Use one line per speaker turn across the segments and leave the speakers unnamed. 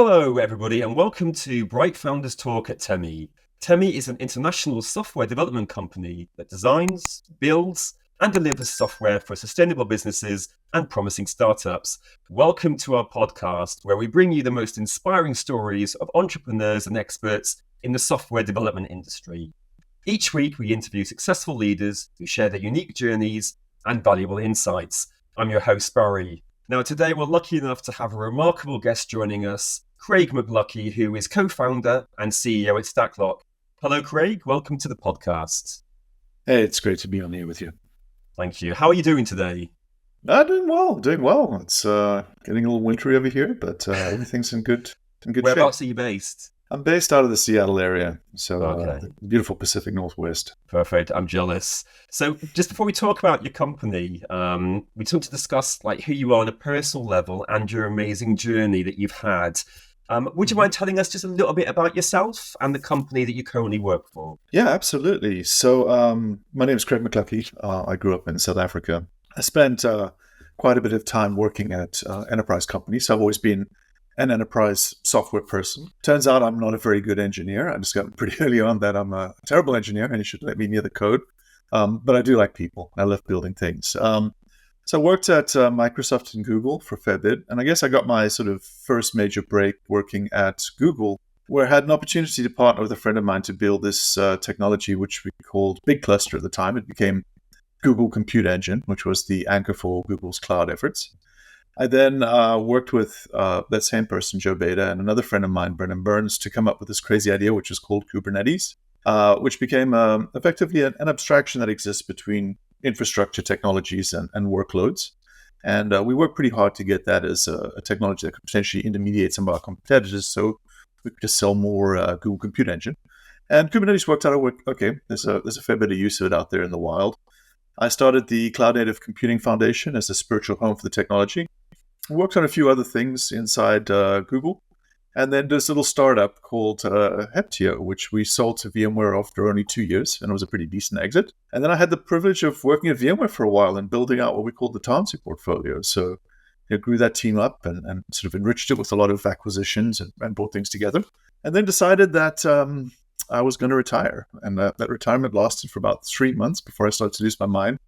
Hello, everybody, and welcome to Bright Founders Talk at Temi. Temi is an international software development company that designs, builds, and delivers software for sustainable businesses and promising startups. Welcome to our podcast, where we bring you the most inspiring stories of entrepreneurs and experts in the software development industry. Each week, we interview successful leaders who share their unique journeys and valuable insights. I'm your host, Barry. Now, today we're lucky enough to have a remarkable guest joining us, Craig McLuckie, who is co-founder and CEO at stacklok. Hello, Craig. Welcome to the podcast.
Hey, it's great to be on here with you.
Thank you. How are you doing today?
Doing well. It's getting a little wintry over here, but everything's in good shape.
Whereabouts are you based?
I'm based out of the Seattle area, so
Okay.
the beautiful Pacific Northwest.
Perfect. I'm jealous. So just before we talk about your company, we just want to discuss who you are on a personal level and your amazing journey that you've had. Would you mind telling us just a little bit about yourself and the company that you currently work for?
Yeah, absolutely. So my name is Craig McLuckie. I grew up in South Africa. I spent quite a bit of time working at enterprise companies. So I've always been an enterprise software person. Turns out I'm not a very good engineer. I discovered pretty early on that I'm a terrible engineer and you should let me near the code. But I do like people. I love building things. So I worked at Microsoft and Google for a fair bit. And I guess I got my sort of first major break working at Google, where I had an opportunity to partner with a friend of mine to build this technology, which we called Big Cluster at the time. It became Google Compute Engine, which was the anchor for Google's cloud efforts. I then worked with that same person, Joe Beta, and another friend of mine, Brennan Burns, to come up with this crazy idea, which was called Kubernetes, which became effectively an abstraction that exists between infrastructure technologies and workloads. And we worked pretty hard to get that as a technology that could potentially intermediate some of our competitors, so we could just sell more Google Compute Engine. And Kubernetes worked out, okay, there's a fair bit of use of it out there in the wild. I started the Cloud Native Computing Foundation as a spiritual home for the technology. I worked on a few other things inside Google, and then there's a little startup called Heptio, which we sold to VMware after only 2 years, and it was a pretty decent exit. And then I had the privilege of working at VMware for a while and building out what we called the Tansi portfolio. So grew that team up and sort of enriched it with a lot of acquisitions and brought things together. And then decided that I was going to retire. And that retirement lasted for about 3 months before I started to lose my mind.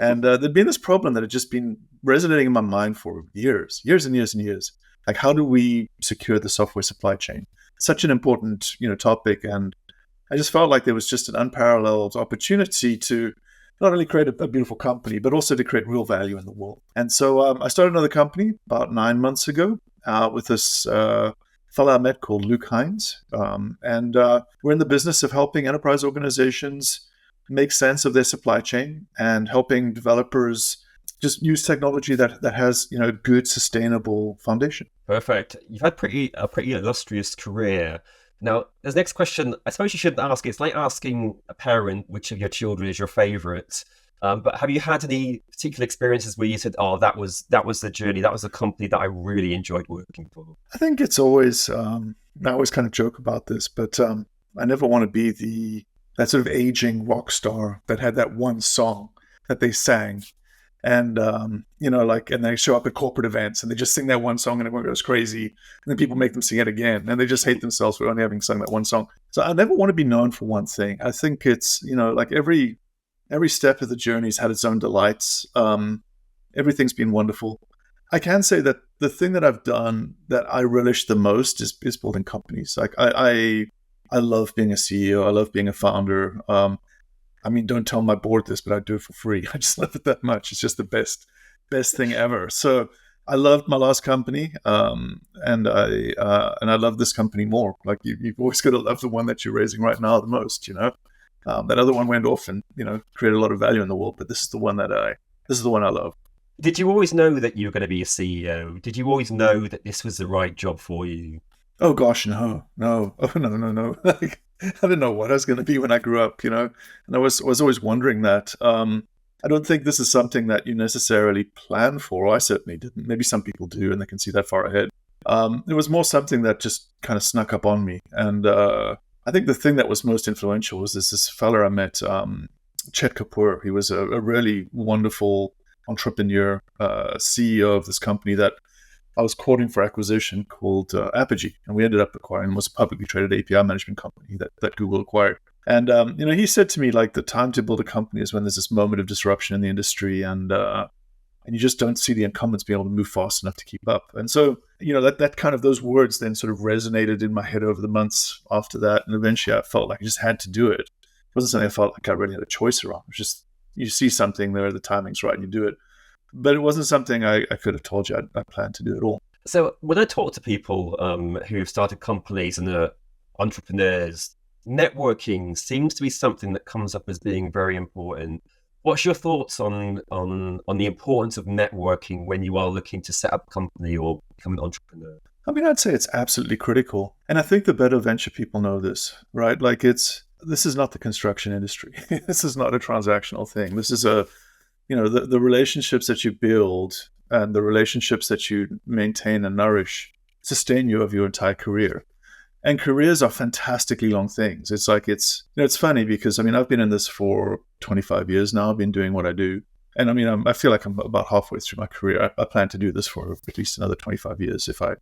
And there'd been this problem that had just been resonating in my mind for years and years. Like, how do we secure the software supply chain? Such an important, topic. And I just felt like there was just an unparalleled opportunity to not only create a beautiful company, but also to create real value in the world. And so I started another company about 9 months ago with this fellow I met called Luke Hines. And we're in the business of helping enterprise organizations make sense of their supply chain and helping developers just use technology that has a good sustainable foundation.
Perfect. You've had a pretty illustrious career. Now, this next question, I suppose you shouldn't ask. It's like asking a parent which of your children is your favorite. But have you had any particular experiences where you said, "Oh, that was the journey. That was a company that I really enjoyed working for"?
I think it's always I always kind of joke about this, but I never want to be that sort of aging rock star that had that one song that they sang. And, and they show up at corporate events and they just sing that one song and everyone goes crazy. And then people make them sing it again and they just hate themselves for only having sung that one song. So I never want to be known for one thing. I think it's, every step of the journey's had its own delights. Everything's been wonderful. I can say that the thing that I've done that I relish the most is building companies. Like I love being a CEO. I love being a founder. Don't tell my board this, but I do it for free. I just love it that much. It's just the best thing ever. So I loved my last company, and I love this company more. Like you've always got to love the one that you're raising right now the most. That other one went off and created a lot of value in the world, but this is the one I love.
Did you always know that you were going to be a CEO? Did you always know that this was the right job for you?
Oh gosh, no. Oh no. Like, I didn't know what I was going to be when I grew up, and I was always wondering that. I don't think this is something that you necessarily plan for. I certainly didn't. Maybe some people do, and they can see that far ahead. It was more something that just kind of snuck up on me. And I think the thing that was most influential was this fella I met, Chet Kapoor. He was a really wonderful entrepreneur, CEO of this company that I was courting for acquisition called Apogee, and we ended up acquiring was a publicly traded API management company that Google acquired. And he said to me, like, the time to build a company is when there's this moment of disruption in the industry, and you just don't see the incumbents being able to move fast enough to keep up. And so, that kind of those words then sort of resonated in my head over the months after that, and eventually I felt like I just had to do it. It wasn't something I felt like I really had a choice around. It was just, you see something there, the timing's right, and you do it. But it wasn't something I could have told you I planned to do at all.
So when I talk to people who've started companies and are entrepreneurs, networking seems to be something that comes up as being very important. What's your thoughts on the importance of networking when you are looking to set up a company or become an entrepreneur?
I mean, I'd say it's absolutely critical. And I think the better venture people know this, right? Like, this is not the construction industry. This is not a transactional thing. This is the relationships that you build and the relationships that you maintain and nourish sustain you of your entire career. And careers are fantastically long things. It's like, it's funny because, I've been in this for 25 years now. I've been doing what I do. And I feel like I'm about halfway through my career. I plan to do this for at least another 25 years if I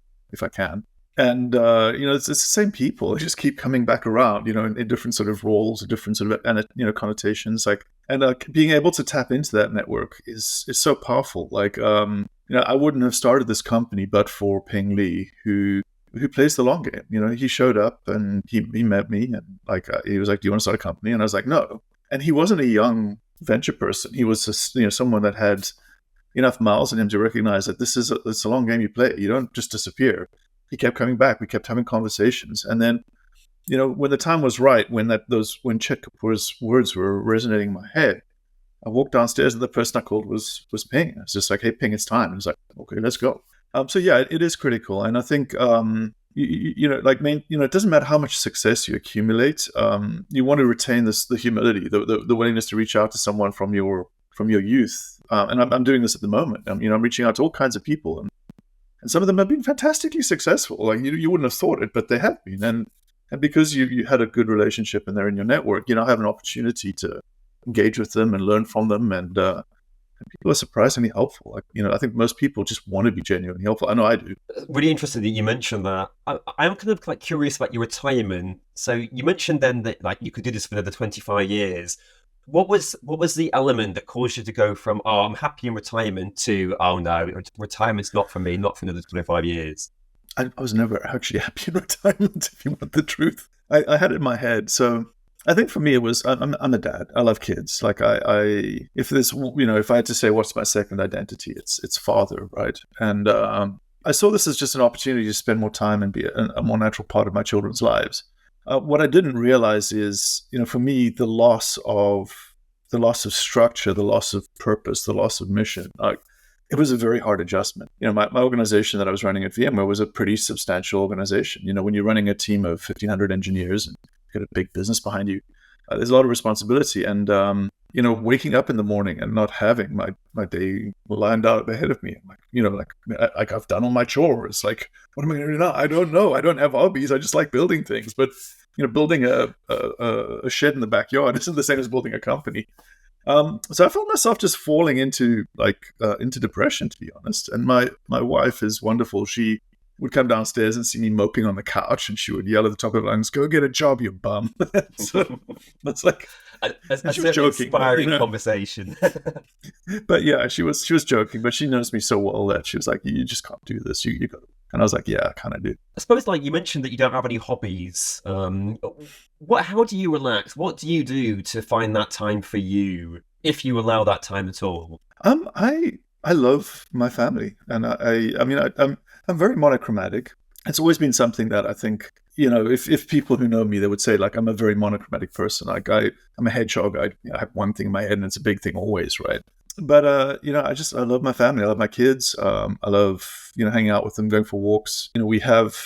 can. And, it's the same people. They just keep coming back around, in different sort of roles, different sort of, connotations. Being able to tap into that network is so powerful. I wouldn't have started this company but for Ping Li, who plays the long game. He showed up and he met me and he was like, "Do you want to start a company?" And I was like, "No." And he wasn't a young venture person. He was just, someone that had enough miles in him to recognize that it's a long game you play. You don't just disappear. He kept coming back. We kept having conversations. And then, when the time was right, when Chet Kapoor's words were resonating in my head, I walked downstairs and the person I called was Ping. I was just like, "Hey, Ping, it's time." And he's like, "Okay, let's go." So yeah, it is critical. And I think, it doesn't matter how much success you accumulate. You want to retain the humility, the willingness to reach out to someone from your youth. And I'm doing this at the moment. I'm reaching out to all kinds of people, and some of them have been fantastically successful. Like you wouldn't have thought it, but they have been. And because you had a good relationship and they're in your network, I have an opportunity to engage with them and learn from them. And people are surprisingly helpful. I think most people just want to be genuinely helpful. I know I do.
Really interesting that you mentioned that. I'm kind of curious about your retirement. So you mentioned then that you could do this for another 25 years. What was the element that caused you to go from, "Oh, I'm happy in retirement," to, "Oh no, retirement's not for me, not for another 25 years"?
I was never actually happy in retirement, if you want the truth. I had it in my head. So I think for me it was, I'm a dad. I love kids. If I had to say what's my second identity, it's father, right? And I saw this as just an opportunity to spend more time and be a more natural part of my children's lives. What I didn't realize is, for me, the loss of structure, the loss of purpose, the loss of mission, it was a very hard adjustment. My organization that I was running at VMware was a pretty substantial organization. When you're running a team of 1,500 engineers and got a big business behind you, there's a lot of responsibility. And, waking up in the morning and not having my day lined out ahead of me, I've done all my chores. Like, what am I going to do now? I don't know. I don't have hobbies. I just like building things. But, building a shed in the backyard isn't the same as building a company. So I felt myself just falling into depression, to be honest. And my wife is wonderful. She would come downstairs and see me moping on the couch, and she would yell at the top of her lungs, "Go get a job, you bum." So that's like,
she was joking, inspiring conversation.
But yeah, she was joking, but she knows me so well that she was like, "You just can't do this. You got." And I was like, "Yeah, I kind of do."
I suppose, you mentioned that you don't have any hobbies. How do you relax? What do you do to find that time for you, if you allow that time at all?
I love my family, and I'm very monochromatic. It's always been something that I think, if people who know me, they would say, I'm a very monochromatic person. I'm a hedgehog. I have one thing in my head, and it's a big thing always, right? But I love my family. I love my kids. I love hanging out with them, going for walks. We have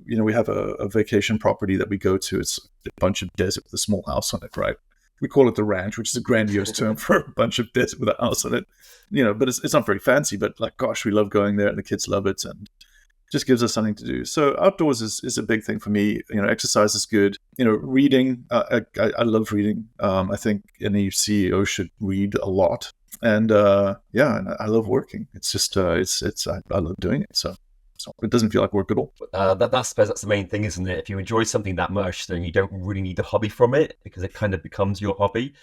a vacation property that we go to. It's a bunch of desert with a small house on it, right? We call it the ranch, which is a grandiose term for a bunch of desert with a house on it. But it's not very fancy. But gosh, we love going there, and the kids love it, and it just gives us something to do. So outdoors is a big thing for me. Exercise is good. Reading. I love reading. I think any CEO should read a lot. And and I love working. It's just I love doing it. So So it doesn't feel like work at all.
I suppose that's the main thing, isn't it? If you enjoy something that much, then you don't really need a hobby from it because it kind of becomes your hobby.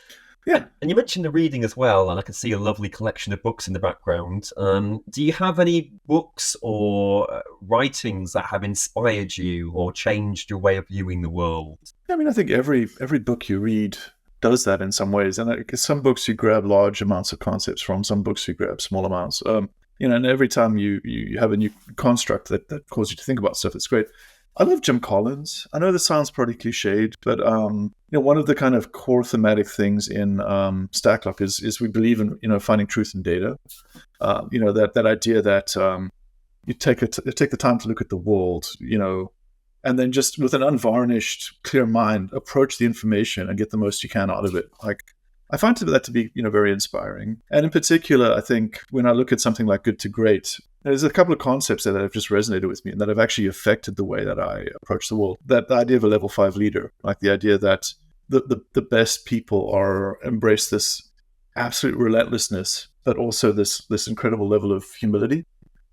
Yeah.
And you mentioned the reading as well, and I can see a lovely collection of books in the background. Do you have any books or writings that have inspired you or changed your way of viewing the world?
I mean, I think every book you read does that in some ways. And some books you grab large amounts of concepts from, some books you grab small amounts. And every time you have a new construct that causes you to think about stuff, it's great. I love Jim Collins. I know this sounds pretty cliched, but one of the kind of core thematic things in stacklok is we believe in finding truth in data. That idea that you take the time to look at the world, and then just with an unvarnished, clear mind, approach the information and get the most you can out of it. Like, I find that to be, very inspiring. And in particular, I think when I look at something like Good to Great, there's a couple of concepts that have just resonated with me and that have actually affected the way that I approach the world. That the idea of a level 5 leader, like the idea that the best people embrace this absolute relentlessness, but also this incredible level of humility.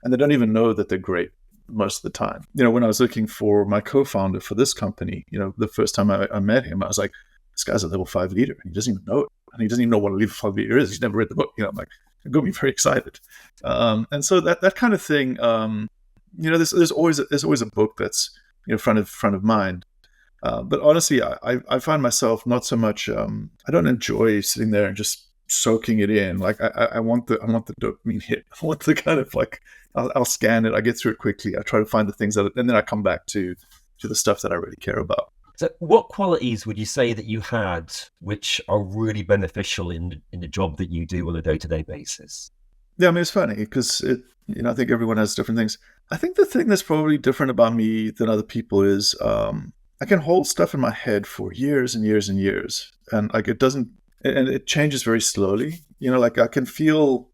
And they don't even know that they're great most of the time. When I was looking for my co-founder for this company, the first time I met him, I was like, this guy's a level 5 leader and he doesn't even know it. And he doesn't even know what a level 5 leader is. He's never read the book. I'm like, I'm going to be very excited. And so that kind of thing, there's always a book that's, front of mind. But honestly, I find myself not so much, I don't enjoy sitting there and just soaking it in. Like I want the dopamine hit. I want the kind of like, I'll scan it. I get through it quickly. I try to find the things and then I come back to the stuff that I really care about.
So what qualities would you say that you had which are really beneficial in the job that you do on a day-to-day basis?
Yeah, I mean, it's funny because I think everyone has different things. I think the thing that's probably different about me than other people is I can hold stuff in my head for years and years and years, and like it changes very slowly. Like I can feel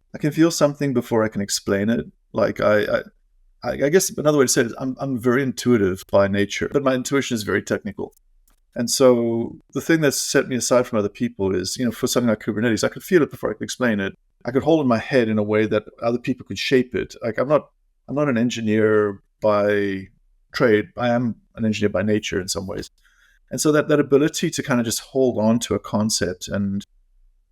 something before I can explain it. Like I guess another way to say it is I'm very intuitive by nature, but my intuition is very technical. And so the thing that's set me aside from other people is, for something like Kubernetes, I could feel it before I could explain it. I could hold it in my head in a way that other people could shape it. Like I'm not an engineer by trade. I am an engineer by nature in some ways. And so that ability to kind of just hold on to a concept and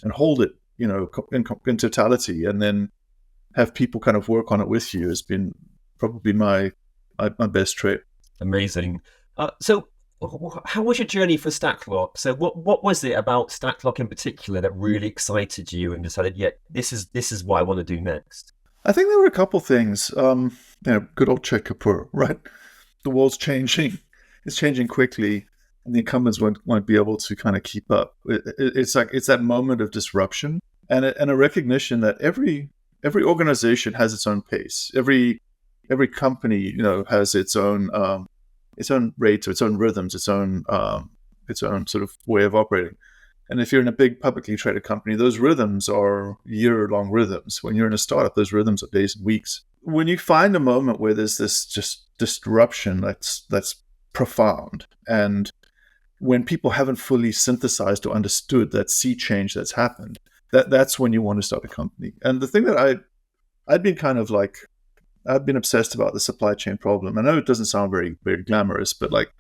hold it, in totality, and then have people kind of work on it with you has been probably my best trait.
Amazing. So how was your journey for stacklok? So what was it about stacklok in particular that really excited you and decided, yeah, this is what I want to do next?
I think there were a couple things. Good old Czech Kapur, right? The world's changing. It's changing quickly, and the incumbents won't be able to kind of keep up. It's that moment of disruption and a recognition that every organization has its own pace. Every company, has its own rates or its own rhythms, its own sort of way of operating. And if you're in a big publicly traded company, those rhythms are year-long rhythms. When you're in a startup, those rhythms are days and weeks. When you find a moment where there's this just disruption that's profound, and when people haven't fully synthesized or understood that sea change that's happened, that's when you want to start a company. And the thing that I'd been kind of like, I've been obsessed about the supply chain problem. I know it doesn't sound very, very glamorous, but like,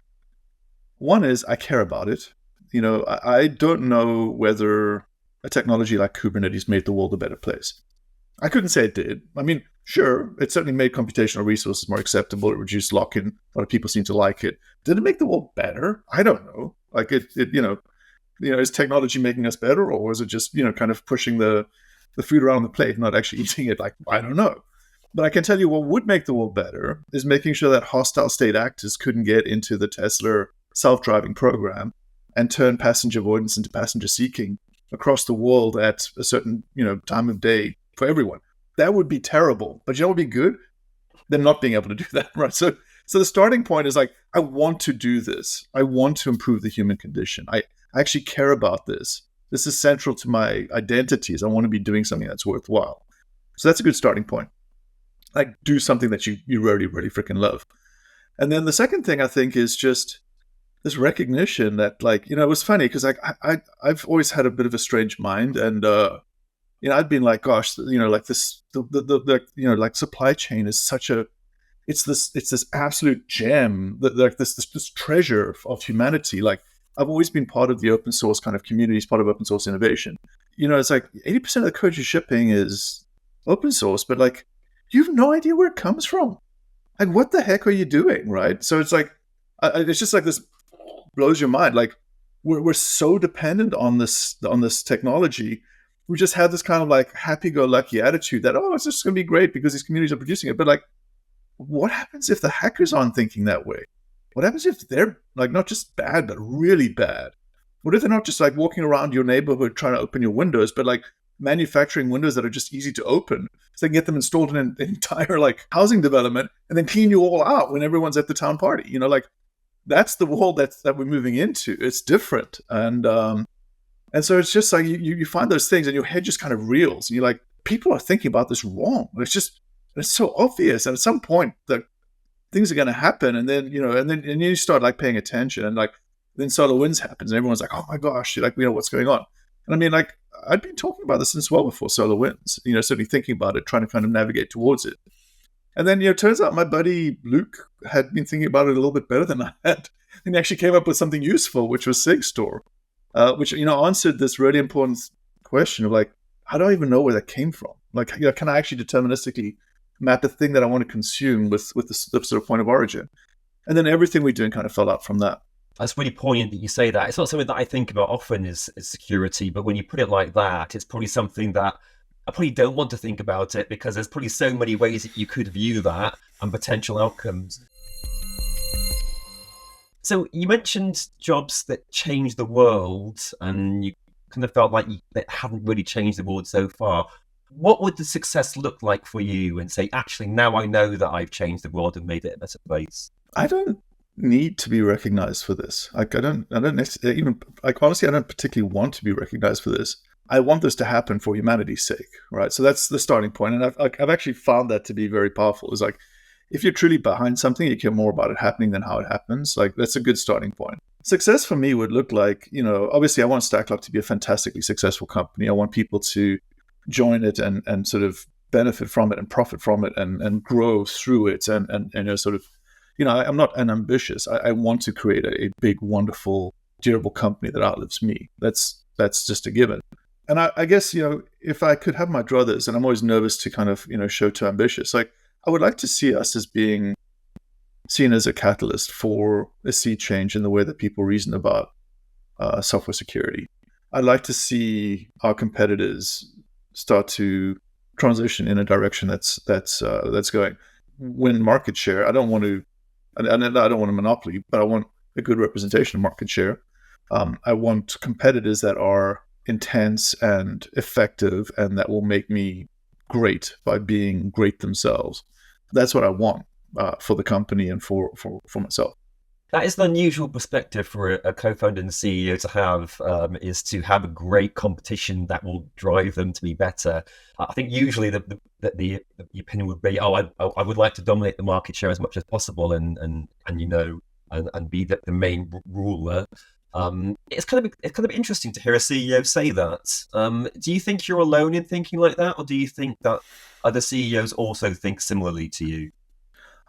one is I care about it. I don't know whether a technology like Kubernetes made the world a better place. I couldn't say it did. I mean, sure, it certainly made computational resources more acceptable. It reduced lock-in. A lot of people seem to like it. Did it make the world better? I don't know. Like is technology making us better, or was it just, kind of pushing the food around the plate, not actually eating it? Like, I don't know. But I can tell you what would make the world better is making sure that hostile state actors couldn't get into the Tesla self-driving program and turn passenger avoidance into passenger seeking across the world at a certain, time of day for everyone. That would be terrible. But what would be good? Them not being able to do that, right? So the starting point is like, I want to do this. I want to improve the human condition. I actually care about this. This is central to my identities. I want to be doing something that's worthwhile. So that's a good starting point. Like, do something that you really, really freaking love. And then the second thing I think is just this recognition that, like, it was funny because I've always had a bit of a strange mind, and I'd been like, gosh, like this, like supply chain is such a, it's this absolute gem, that like this treasure of humanity. Like, I've always been part of the open source kind of communities, part of open source innovation. It's like 80% of the code you're shipping is open source, but like, you have no idea where it comes from. Like, what the heck are you doing, right? So it's like, it's just like this blows your mind. Like, we're so dependent on this technology. We just have this kind of like happy-go-lucky attitude that, oh, it's just going to be great because these communities are producing it. But like, what happens if the hackers aren't thinking that way? What happens if they're like not just bad, but really bad? What if they're not just like walking around your neighborhood trying to open your windows, but like manufacturing windows that are just easy to open, so they can get them installed in an entire like housing development and then clean you all out when everyone's at the town party? Like, that's the world that we're moving into. It's different, and so it's just like you find those things and your head just kind of reels, and you're like, people are thinking about this wrong. It's so obvious, and at some point the things are going to happen, and then and you start like paying attention, and like then SolarWinds happens, and everyone's like, oh my gosh, like, what's going on? And I mean, like, I'd been talking about this since well before SolarWinds, certainly thinking about it, trying to kind of navigate towards it. And then, it turns out my buddy Luke had been thinking about it a little bit better than I had. And he actually came up with something useful, which was SigStore, which, answered this really important question of like, how do I even know where that came from? Like, can I actually deterministically map a thing that I want to consume with the sort of point of origin? And then everything we're doing kind of fell out from that.
That's really poignant that you say that. It's not something that I think about often is security, but when you put it like that, it's probably something that I probably don't want to think about it, because there's probably so many ways that you could view that and potential outcomes. So you mentioned jobs that change the world, and you kind of felt like they haven't really changed the world so far. What would the success look like for you, and say, actually, now I know that I've changed the world and made it a better place?
I don't need to be recognized for this. Like, I don't even, like, honestly, I don't particularly want to be recognized for this. I want this to happen for humanity's sake, right? So that's the starting point. And I've actually found that to be very powerful. Is like, if you're truly behind something, you care more about it happening than how it happens. Like, that's a good starting point. Success for me would look like, obviously I want stacklok to be a fantastically successful company. I want people to join it and sort of benefit from it and profit from it and grow through it. And sort of, I'm not ambitious. I want to create a big, wonderful, durable company that outlives me. That's just a given. And I guess, if I could have my druthers, and I'm always nervous to kind of, show too ambitious, like, I would like to see us as being seen as a catalyst for a sea change in the way that people reason about software security. I'd like to see our competitors start to transition in a direction that's going. Win market share. I don't want a monopoly, but I want a good representation of market share. I want competitors that are intense and effective, and that will make me great by being great themselves. That's what I want for the company and for myself.
That is an unusual perspective for a co-founder and CEO to have, is to have a great competition that will drive them to be better. I think usually the opinion would be, I would like to dominate the market share as much as possible and be the main ruler. It's kind of interesting to hear a CEO say that. Do you think you're alone in thinking like that, or do you think that other CEOs also think similarly to you?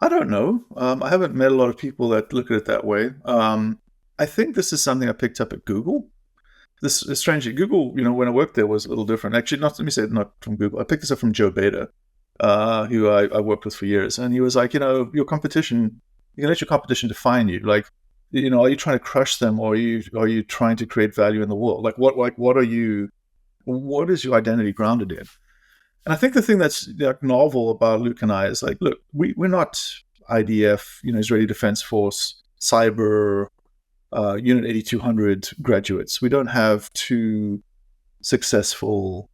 I don't know. I haven't met a lot of people that look at it that way. I think this is something I picked up at Google. This is strangely, Google, when I worked there was a little different. Actually, not from Google. I picked this up from Joe Beda, who I worked with for years. And he was like, your competition, you can let your competition define you. Like, are you trying to crush them, or are you trying to create value in the world? Like, what is your identity grounded in? And I think the thing that's novel about Luke and I is like, look, we're not IDF, Israeli Defense Force, cyber, Unit 8200 graduates. We don't have two successful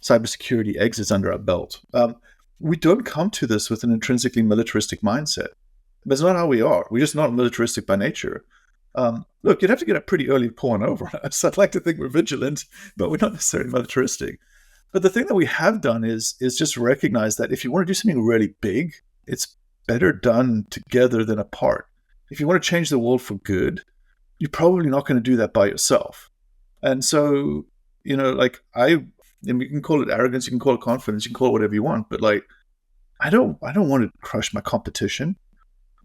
cybersecurity exits under our belt. We don't come to this with an intrinsically militaristic mindset. That's not how we are. We're just not militaristic by nature. Look, you'd have to get up pretty early pawing over us. I'd like to think we're vigilant, but we're not necessarily militaristic. But the thing that we have done is just recognize that if you want to do something really big, it's better done together than apart. If you want to change the world for good, you're probably not going to do that by yourself. And so, and you can call it arrogance, you can call it confidence, you can call it whatever you want, but like, I don't want to crush my competition.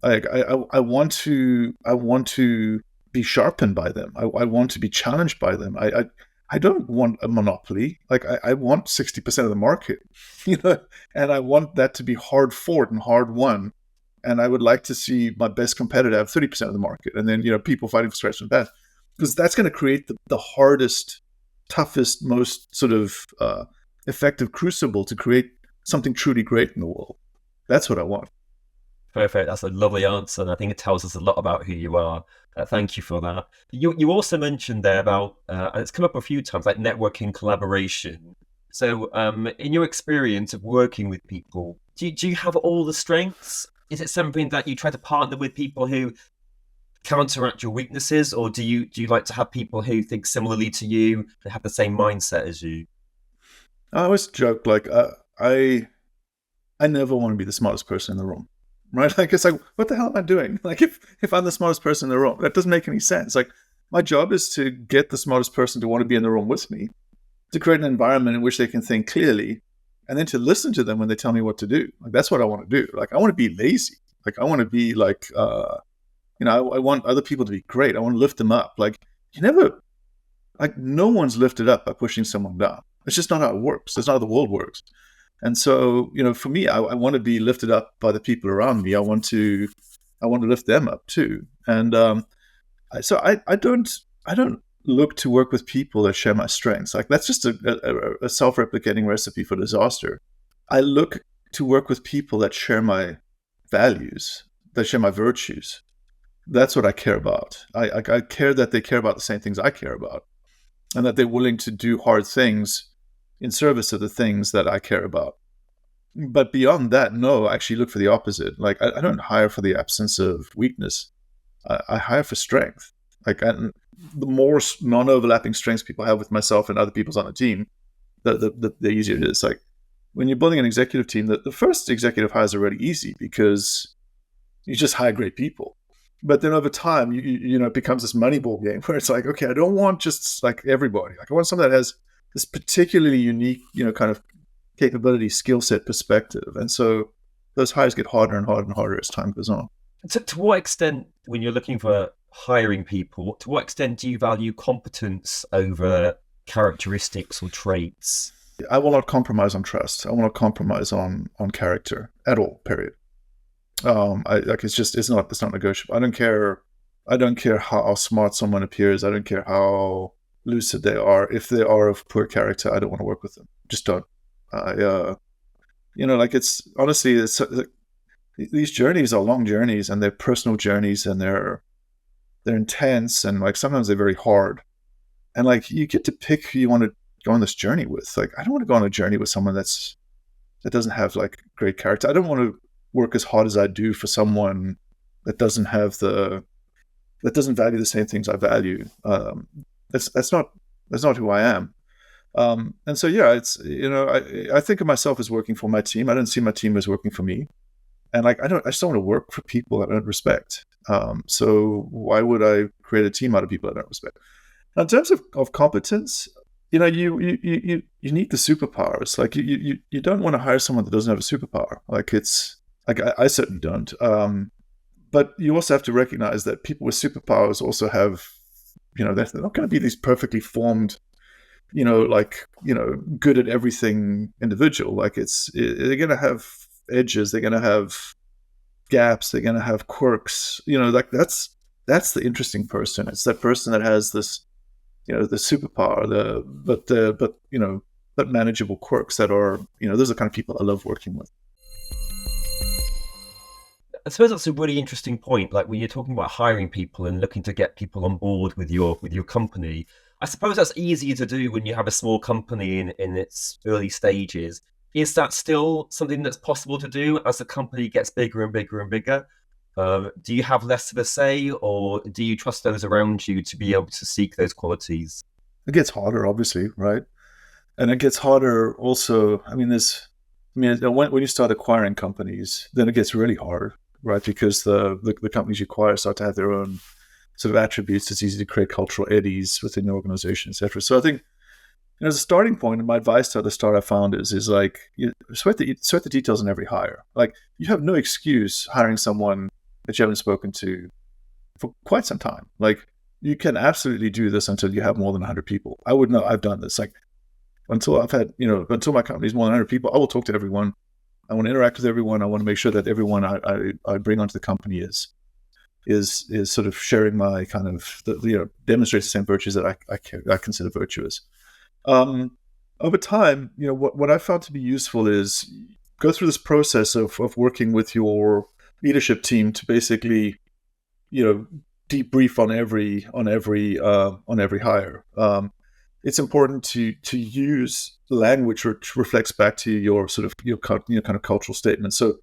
Like I want to be sharpened by them. I want to be challenged by them. I don't want a monopoly. Like I want 60% of the market, and I want that to be hard fought and hard won. And I would like to see my best competitor have 30% of the market, and then people fighting for scratch and that, because that's going to create the hardest, toughest, most sort of effective crucible to create something truly great in the world. That's what I want.
Perfect. That's a lovely answer. And I think it tells us a lot about who you are. Thank you for that. You also mentioned there about, and it's come up a few times, like networking collaboration. So, in your experience of working with people, do you have all the strengths? Is it something that you try to partner with people who counteract your weaknesses, or do you like to have people who think similarly to you, that have the same mindset as you?
I always joke like I never want to be the smartest person in the room, right? Like it's like, what the hell am I doing? Like if I'm the smartest person in the room, that doesn't make any sense. Like my job is to get the smartest person to want to be in the room with me, to create an environment in which they can think clearly, and then to listen to them when they tell me what to do. Like that's what I want to do. Like I want to be lazy. Like I want to be like, I want other people to be great. I want to lift them up. Like you never, like no one's lifted up by pushing someone down. It's just not how it works. That's not how the world works. And so, for me, I want to be lifted up by the people around me. I want to lift them up too. And I don't look to work with people that share my strengths. Like that's just a self-replicating recipe for disaster. I look to work with people that share my values, that share my virtues. That's what I care about. I care that they care about the same things I care about, and that they're willing to do hard things in service of the things that I care about. But beyond that, no, I actually look for the opposite. Like I don't hire for the absence of weakness. I hire for strength. Like the more non-overlapping strengths people have with myself and other people's on the team, the easier it is. Like when you're building an executive team, the first executive hires are really easy because you just hire great people. But then over time, it becomes this Moneyball game where it's like, okay, I don't want just like everybody. Like I want someone that has this particularly unique, kind of capability, skill set, perspective. And so those hires get harder and harder and harder as time goes on.
To what extent, when you're looking for hiring people, to what extent do you value competence over characteristics or traits?
I will not compromise on trust. I will not compromise on character at all, period. It's not negotiable. I don't care how smart someone appears. I don't care how lucid they are. If they are of poor character, I don't want to work with them. Just don't. It's honestly, these journeys are long journeys, and they're personal journeys, and they're intense, and like sometimes they're very hard. And like you get to pick who you want to go on this journey with. Like I don't want to go on a journey with someone that doesn't have like great character. I don't want to work as hard as I do for someone that doesn't value the same things I value. That's not who I am. And so, yeah, it's, I think of myself as working for my team. I don't see my team as working for me. And like, I just don't want to work for people that I don't respect. So why would I create a team out of people I don't respect? Now, in terms of competence, you need the superpowers. Like you don't want to hire someone that doesn't have a superpower. Like it's like, I certainly don't. But you also have to recognize that people with superpowers also have, they're not going to be these perfectly formed, good at everything individual. Like they're going to have edges, they're going to have gaps, they're going to have quirks. Like that's the interesting person. It's that person that has this, the superpower, but manageable quirks that are, those are the kind of people I love working with.
I suppose that's a really interesting point. Like when you're talking about hiring people and looking to get people on board with your company, I suppose that's easier to do when you have a small company in its early stages. Is that still something that's possible to do as the company gets bigger and bigger and bigger? Do you have less of a say, or do you trust those around you to be able to seek those qualities?
It gets harder, obviously, right? And it gets harder also. When you start acquiring companies, then it gets really hard, right? Because the companies you acquire start to have their own sort of attributes. It's easy to create cultural eddies within the organization, etc. So I think as a starting point, and my advice to other startup founders is like, sweat the details in every hire. Like, you have no excuse hiring someone that you haven't spoken to for quite some time. Like, you can absolutely do this until you have more than 100 people. I would know. I've done this. Like, until my company is more than 100 people, I will talk to everyone. I want to interact with everyone. I want to make sure that everyone I bring onto the company is sort of sharing my kind of, demonstrates the same virtues that I consider virtuous. Over time, what I found to be useful is go through this process of working with your leadership team to basically, debrief on every hire. It's important to use language which reflects back to your sort of kind of cultural statement. So,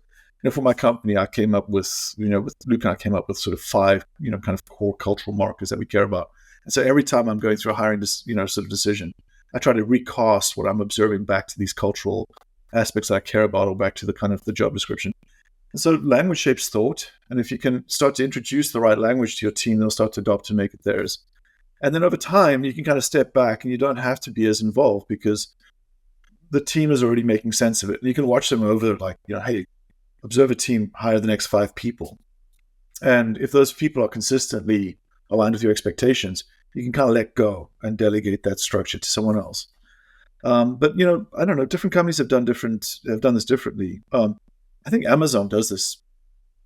for my company, I came up with, with Luke and I came up with sort of 5, kind of core cultural markers that we care about. And so every time I'm going through a hiring, sort of decision, I try to recast what I'm observing back to these cultural aspects that I care about, or back to the kind of the job description. And so language shapes thought. And if you can start to introduce the right language to your team, they'll start to adopt and make it theirs. And then over time, you can kind of step back and you don't have to be as involved because the team is already making sense of it. And you can watch them over, like, hey, observe a team hire the next 5 people. And if those people are consistently aligned with your expectations, you can kind of let go and delegate that structure to someone else. But, I don't know, different companies have done this differently. I think Amazon does this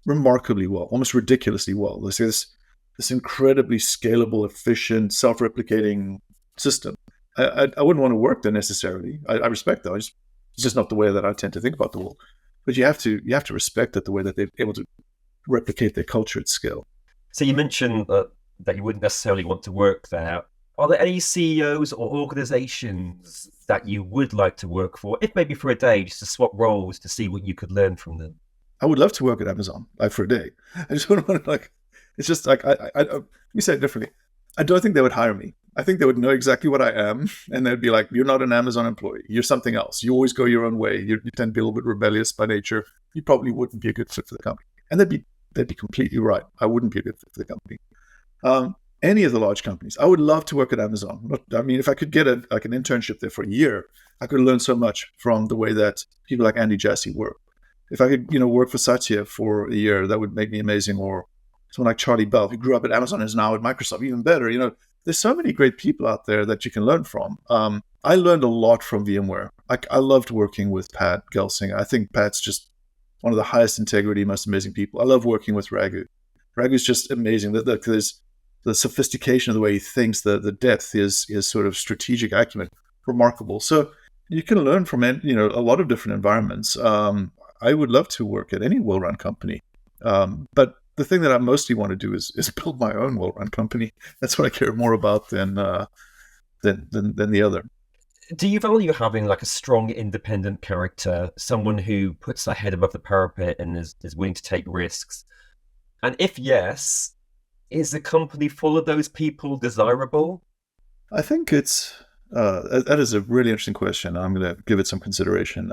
remarkably well, almost ridiculously well. There's this incredibly scalable, efficient, self-replicating system. I wouldn't want to work there necessarily. I respect that. It's just not the way that I tend to think about the world. But you have to respect that the way that they're able to replicate their culture at scale.
So you mentioned that you wouldn't necessarily want to work there. Are there any CEOs or organizations that you would like to work for, if maybe for a day, just to swap roles to see what you could learn from them?
I would love to work at Amazon, like, for a day. I just wouldn't want to, like, it's just like, let me say it differently. I don't think they would hire me. I think they would know exactly what I am, and they'd be like, you're not an Amazon employee. You're something else. You always go your own way. You tend to be a little bit rebellious by nature. You probably wouldn't be a good fit for the company. And they'd be completely right. I wouldn't be a good fit for the company. Any of the large companies. I would love to work at Amazon. I mean, if I could get an internship there for a year, I could learn so much from the way that people like Andy Jassy work. If I could, work for Satya for a year, that would make me amazing. Or someone like Charlie Bell, who grew up at Amazon and is now at Microsoft, even better. There's so many great people out there that you can learn from. I learned a lot from VMware. I loved working with Pat Gelsinger. I think Pat's just one of the highest integrity, most amazing people. I love working with Raghu. Raghu's just amazing. There's the sophistication of the way he thinks, the depth, his sort of strategic acumen, remarkable. So you can learn from a lot of different environments. I would love to work at any well-run company, but the thing that I mostly want to do is build my own well-run company. That's what I care more about than the other.
Do you value having like a strong, independent character, someone who puts their head above the parapet and is willing to take risks? And if yes, is the company full of those people desirable?
I think that is a really interesting question. I'm going to give it some consideration.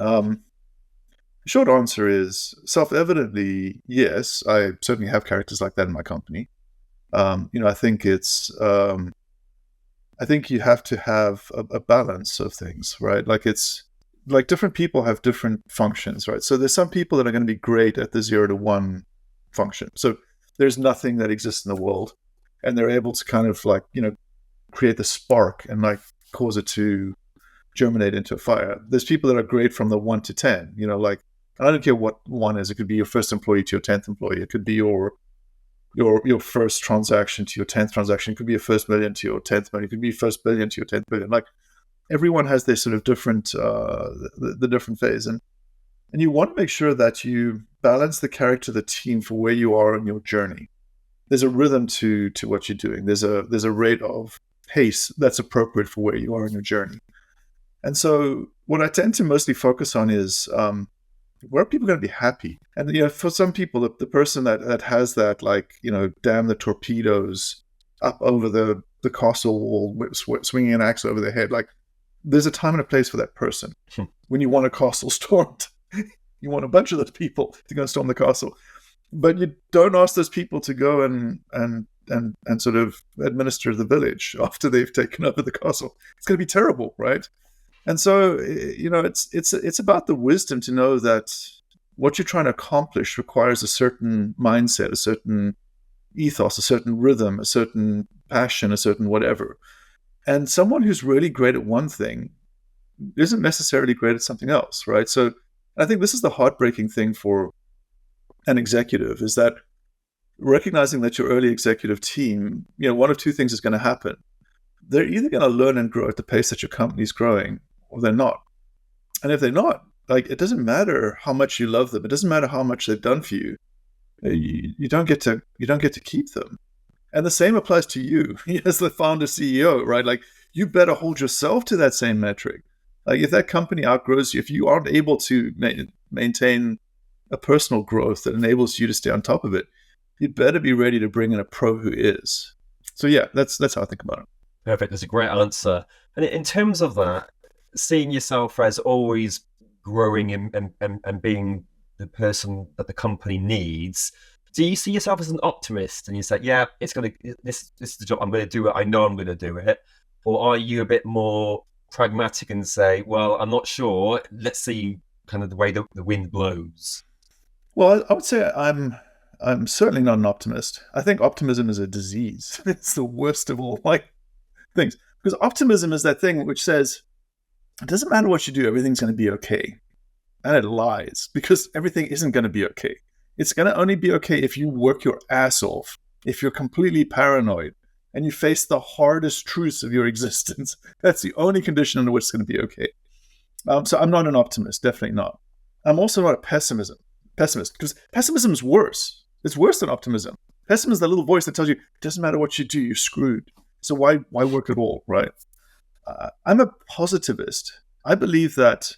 The short answer is self-evidently, yes. I certainly have characters like that in my company. I think I think you have to have a balance of things, right? Like, it's like different people have different functions, right? So there's some people that are going to be great at the 0 to 1 function. So there's nothing that exists in the world, and they're able to kind of create the spark and cause it to germinate into a fire. There's people that are great from the 1 to 10, I don't care what 1 is. It could be your first employee to your 10th employee. It could be your first transaction to your 10th transaction. It could be your first million to your 10th million. It could be your first billion to your 10th billion. Everyone has their sort of different, the different phase. And you want to make sure that you balance the character of the team for where you are in your journey. There's a rhythm to what you're doing. There's a rate of pace that's appropriate for where you are in your journey. And so what I tend to mostly focus on is where are people going to be happy? And for some people, the person that has that damn the torpedoes up over the castle wall, swinging an axe over their head, there's a time and a place for that person. When you want a castle stormed, you want a bunch of those people to go and storm the castle. But you don't ask those people to go and and sort of administer the village after they've taken over the castle. It's going to be terrible, right? And so, it's about the wisdom to know that what you're trying to accomplish requires a certain mindset, a certain ethos, a certain rhythm, a certain passion, a certain whatever. And someone who's really great at one thing isn't necessarily great at something else, right? So I think this is the heartbreaking thing for an executive, is that recognizing that your early executive team, one of two things is going to happen. They're either going to learn and grow at the pace that your company's growing, or they're not. And if they're not, like, it doesn't matter how much you love them. It doesn't matter how much they've done for you. You don't get to keep them. And the same applies to you as the founder CEO, right? Like, you better hold yourself to that same metric. Like, if that company outgrows you, if you aren't able to maintain a personal growth that enables you to stay on top of it, you'd better be ready to bring in a pro who is. So yeah, that's how I think about it.
Perfect. That's a great answer. And in terms of that, seeing yourself as always growing and being the person that the company needs, do you see yourself as an optimist and you say, yeah, this is the job, I'm going to do it, I know I'm going to do it? Or are you a bit more pragmatic and say, well, I'm not sure, let's see kind of the way the wind blows?
Well, I would say I'm certainly not an optimist. I think optimism is a disease. It's the worst of all things. Because optimism is that thing which says, it doesn't matter what you do, everything's going to be okay. And it lies, because everything isn't going to be okay. It's going to only be okay if you work your ass off, if you're completely paranoid, and you face the hardest truths of your existence. That's the only condition under which it's going to be okay. So I'm not an optimist, definitely not. I'm also not a pessimist, because pessimism is worse. It's worse than optimism. Pessimism is that little voice that tells you, it doesn't matter what you do, you're screwed. So why work at all, right? I'm a positivist. I believe that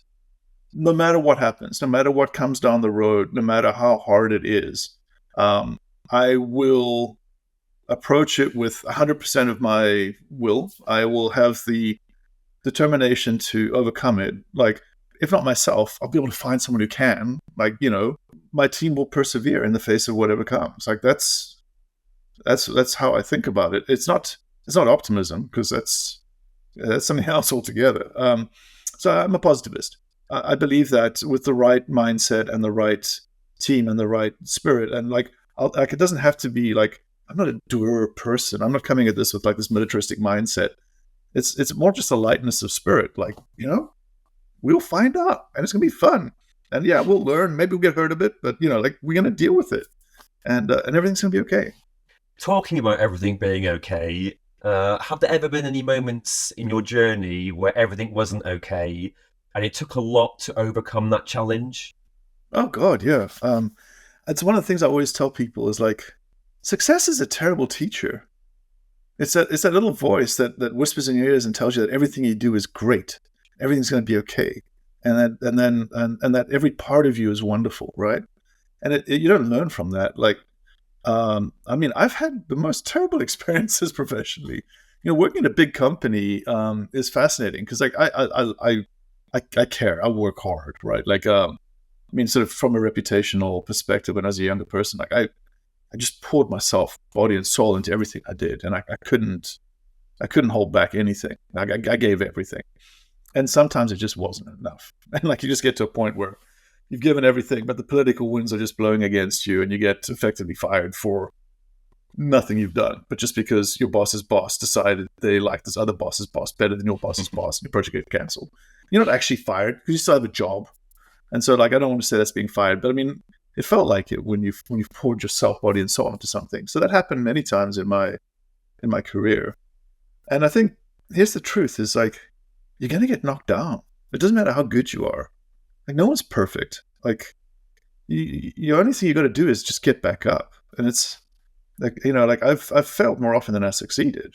no matter what happens, no matter what comes down the road, no matter how hard it is, I will approach it with 100% of my will. I will have the determination to overcome it. Like, if not myself, I'll be able to find someone who can. Like, my team will persevere in the face of whatever comes. Like, that's how I think about it. It's not optimism, because that's something else altogether. So I'm a positivist. I believe that with the right mindset and the right team and the right spirit, and it doesn't have to be like, I'm not a doer person. I'm not coming at this with like this militaristic mindset. It's more just a lightness of spirit. Like, we'll find out, and it's gonna be fun. And yeah, we'll learn. Maybe we'll get hurt a bit, but we're gonna deal with it, and everything's gonna be okay.
Talking about everything being okay, have there ever been any moments in your journey where everything wasn't okay, and it took a lot to overcome that challenge?
Oh God, yeah. It's one of the things I always tell people is like, success is a terrible teacher. It's that little voice that whispers in your ears and tells you that everything you do is great, everything's going to be okay, and that every part of you is wonderful, right? And you don't learn from that. Like, I've had the most terrible experiences professionally. Working in a big company is fascinating because like I care, I work hard, right? Like, sort of from a reputational perspective, when I was a younger person, like I just poured myself, body and soul, into everything I did, and I couldn't hold back anything. Like I gave everything, and sometimes it just wasn't enough. And like you just get to a point where you've given everything, but the political winds are just blowing against you, and you get effectively fired for nothing you've done, but just because your boss's boss decided they like this other boss's boss better than your boss's boss, and your project gets cancelled. You're not actually fired because you still have a job. And so, like, I don't want to say that's being fired, but it felt like it when you've poured yourself, body and soul into something. So that happened many times in my career. And I think here's the truth: is like, you're gonna get knocked down. It doesn't matter how good you are. Like, no one's perfect. Like, the only thing you got to do is just get back up. And it's like, I've failed more often than I succeeded.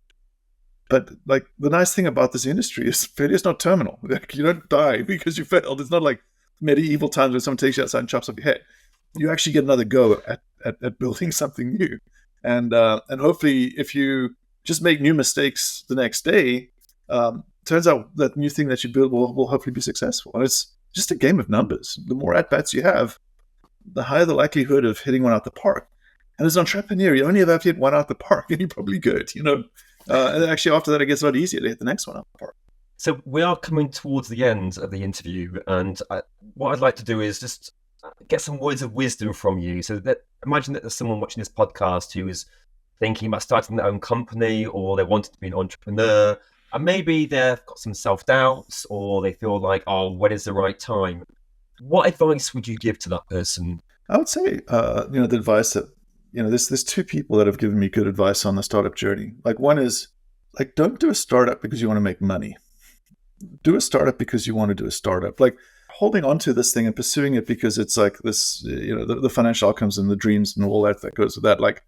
But like, the nice thing about this industry is failure is not terminal. Like, you don't die because you failed. It's not like medieval times when someone takes you outside and chops off your head. You actually get another go at building something new. And hopefully, if you just make new mistakes the next day, turns out that new thing that you build will hopefully be successful. And it's just a game of numbers. The more at-bats you have, the higher the likelihood of hitting one out the park. And as an entrepreneur, you only have to hit one out the park, and you're probably good, and actually, after that, it gets a lot easier to hit the next one out the park.
So we are coming towards the end of the interview, and what I'd like to do is just get some words of wisdom from you. So that imagine that there's someone watching this podcast who is thinking about starting their own company, or they wanted to be an entrepreneur, and maybe they've got some self-doubts, or they feel like, oh, when is the right time? What advice would you give to that person?
I would say, the advice that, there's two people that have given me good advice on the startup journey. Like, one is, like, don't do a startup because you want to make money. Do a startup because you want to do a startup. Like, holding on to this thing and pursuing it because it's like this, the financial outcomes and the dreams and all that goes with that. Like,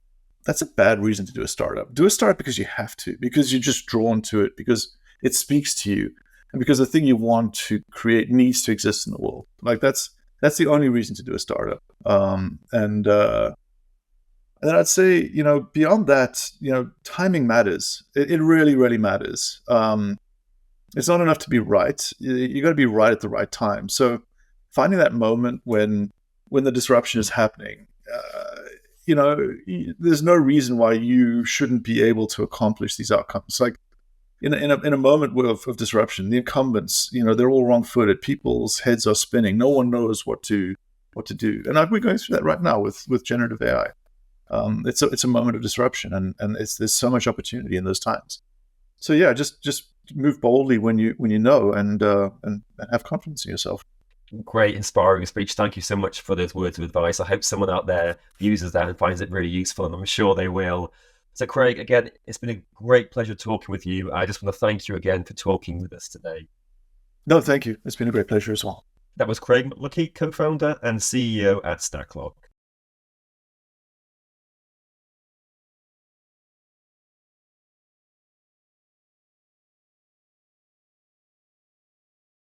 that's a bad reason to do a startup. Do a startup because you have to, because you're just drawn to it, because it speaks to you, and because the thing you want to create needs to exist in the world. Like, that's the only reason to do a startup. And then I'd say, beyond that, timing matters. It really, really matters. It's not enough to be right. You got to be right at the right time. So finding that moment when the disruption is happening, there's no reason why you shouldn't be able to accomplish these outcomes. Like, in a moment of disruption, the incumbents, they're all wrong-footed. People's heads are spinning. No one knows what to do. And we're going through that right now with generative AI. It's a moment of disruption, and there's so much opportunity in those times. So yeah, just move boldly when you know, and have confidence in yourself.
Great, inspiring speech. Thank you so much for those words of advice. I hope someone out there uses that and finds it really useful, and I'm sure they will. So Craig, again, it's been a great pleasure talking with you. I just want to thank you again for talking with us today.
No, thank you. It's been a great pleasure as well.
That was Craig McLuckie, co-founder and CEO at Stacklok.